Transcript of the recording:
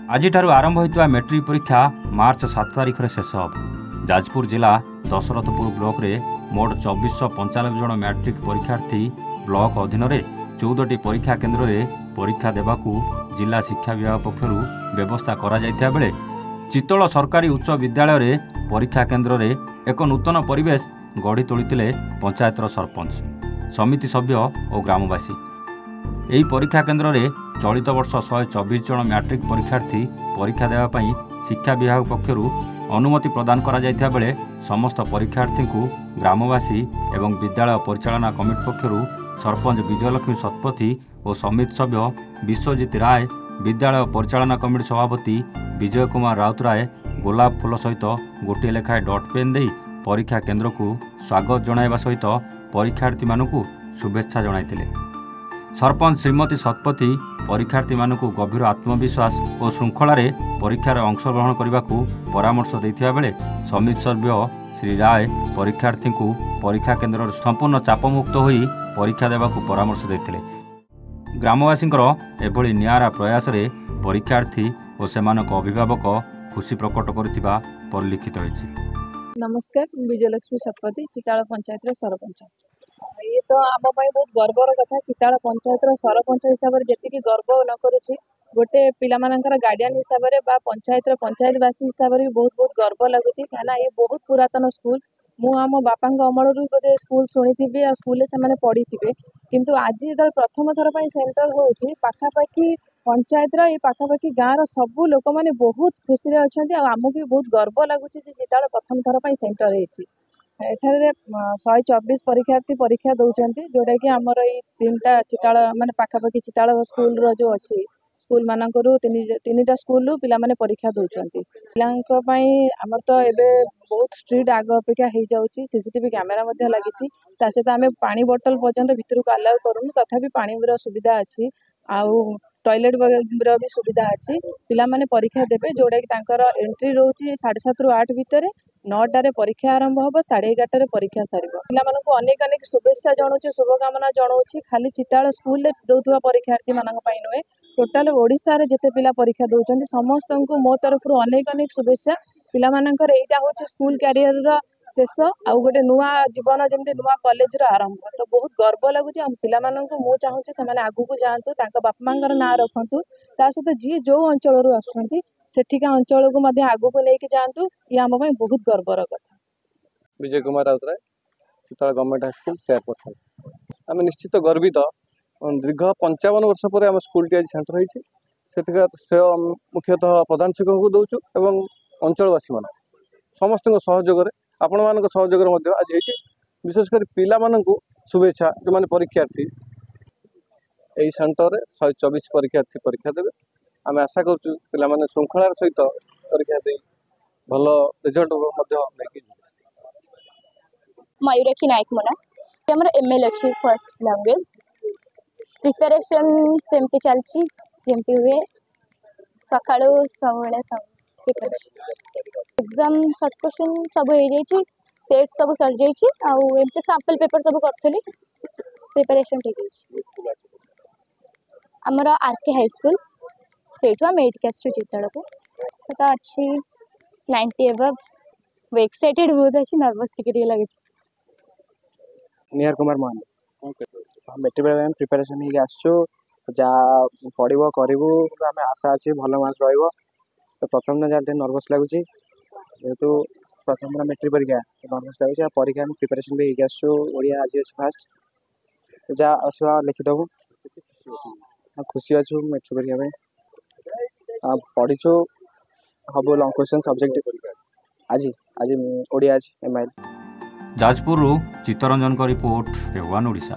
आज आरंभ होता मैट्रिक परीक्षा मार्च 7 तारिख में शेष हो। जाजपुर जिला दशरथपुर ब्लॉक रे मोट 2495 जन मैट्रिक परीक्षार्थी ब्लॉक अधीन 14टी परीक्षा केन्द्र में परीक्षा देवाकू जिला शिक्षा विभाग पक्षर व्यवस्था करा जायथिया बेले चितोल सरकारी उच्च विद्यालय रे परीक्षा केन्द्र में एक नूतन परिवेश गढ़ी तोली पंचायतर सरपंच समिति सभ्य और ग्रामवासी। यही परीक्षा केन्द्र में चलित वर्ष 124 जन मैट्रिक परीक्षार्थी परीक्षा देवाई शिक्षा विभाग पक्षर अनुमति प्रदान करा जायथिया बेले समस्त परीक्षार्थी को ग्रामवासी एवं विद्यालय परिचालना कमिटी पक्षर सरपंच विजयलक्ष्मी शतपथी और समिति सभ्य विश्वजित राय, विद्यालय परिचालना कमिटी सभापति विजय कुमार राउतराय गोलाप फूल सहित गोटे लेखाएं डट पेन दे परीक्षा केन्द्र को स्वागत जणाइबा सहित परीक्षार्थी मानकु शुभेच्छा जणाइथिले। सरपंच श्रीमती शतपथी परीक्षार्थी मानकु गभीर आत्मविश्वास और श्रृंखलार परीक्षार अंशग्रहण करने को परामर्श देथिबा बेले समिति सभ्य श्री राय परीक्षार्थी को परीक्षा केन्द्र संपूर्ण चापमुक्त होई परीक्षा देवाकू परामर्श देथिले। ग्रामवासींकर एभली नियारा प्रयास रे परीक्षार्थी और सेमानक अभिभावक खुशी प्रकट करथिबा परिलिखित होइछि। नमस्कार, विजयलक्ष्मी शतपथी, चिताल पंचायत सरपंच। ये तो आम बहुत गर्वर कथा। चिताल पंचायत सरपंच हिसाब से जी गर्व न करुच्ची गोटे पिलामानंकर गार्डियन हिसाब से पंचायतवासी हिसाब से भी बहुत बहुत गर्व लगुच। क्या ये बहुत पुरातन स्कूल। मु आम बापा अमल बोधे स्कूल शुणी थी आ स्कूल से पढ़ी थे, किंतु आज जो प्रथम थर पर सेंटर होची पाखापाखि पंचायत ये पाखापाखि गाँव सबू लोक मैंने बहुत खुशी अच्छा। आमको भी बहुत गर्व लगुच चिताल प्रथम थर पर सेंटर होती। एठारे 124 परीक्षार्थी परीक्षा दौरान जोटा कि आमर ये 3टा चिताल माने पाखापाखि चिताल स्कूल जो अच्छी स्कूल मानकरू 3टा स्कूल पिला माने परीक्षा दौरान पिलांई आमर तो एबे बहुत स्ट्रिक्ट आग अपेक्षा हो जाऊँगी। सीसीटीवी कैमेरा लगी सहित आम पानी बोतल पर्यंत भितर को अलाउ करूँ, तथापि पानी सुविधा अच्छी आउ टॉयलेट भी सुविधा अच्छी। पिला माने परीक्षा देवे जोटा कि एंट्री रोचे 7:30 ରୁ 8 भितर 9टारे परीक्षा आरंभ हम 11:30 परीक्षा सार पिला अनेक अनेक शुभेच्छा जनाऊँ, शुभकामना जनाऊँ। खाली चिताल स्कूल दौथुवा परीक्षार्थी मानी नुहे टोटाल ओडिशा रे जेते पिला परीक्षा दौरान समस्त को मो तरफ अनेक अनेक शुभेच्छा। पिला मानकर एटा होची स्कूल कैरियर रा शेष आउ गोटे नुआ जीवन जमी नुआ कॉलेज रा आरंभ। तो बहुत गर्व लगुच। पिला माननकु मु चाहूँगी से आगू को जातु बापा मांकर ना रखु सहित जी जो अंचल आसुँच सेठिका अंचल को आगू को लेकिन जातु। ये आम बहुत गर्वर कथा। Vijay Kumar Routray, Chital government high school chairperson. आम निश्चित गर्वित। दीर्घ 55 वर्ष पर आम स्कूल टी आज सेंटर होती मुख्यतः प्रधान शिक्षक को दौचु एवं अंचलवासी मान समस्त सहयोग आपण मान सहयोग आज होती। विशेषकर पिला माननकु शुभेच्छा जो मैंने परीक्षार्थी यही सेंटर 124 परीक्षार्थी परीक्षा देवे। आम आशा करूँ पिला माने श्रृंखलार सहित परीक्षा दे भल रिजल्ट लेकिन मयूराक्षी नायक मोना आम एमएल अच्छी फर्स्ट लैंग्वेज प्रिपेरेशन सेमती चलती जमती हुए सका सब एग्जाम सर्ट क्वेश्चन सब हो जाए सेट सब सर जाइए सैंपल पेपर सब करी प्रिपेरेशन ठीक आमर आरके हाई स्कूल से आम एट आसु चिताल को तो अच्छी 90 एबव एक्साइटेड बहुत अच्छी नर्वस टिके लगे। निहार कुमार मान मेट्रिक प्रिपेरेशन हो आसु जा पढ़व करूँ आम आशा अच्छी भल मार्क रो। तो प्रथम दिन जहाँ नर्वस लगुच जेहेतु प्रथम दिन मेट्रिक परीक्षा नर्वस लगुच परीक्षा प्रिपेरेशन भी आसु ओडिया आज फास्ट जा आसवा लिखिदेबू खुशी अच्छु मेट्रिक परीक्षा पढ़ीचु हम लंग क्वेश्चन सब्जेक्ट आज आज ओडिया आज MIL. Jajpur Chittaranjan report, A1 Odisha.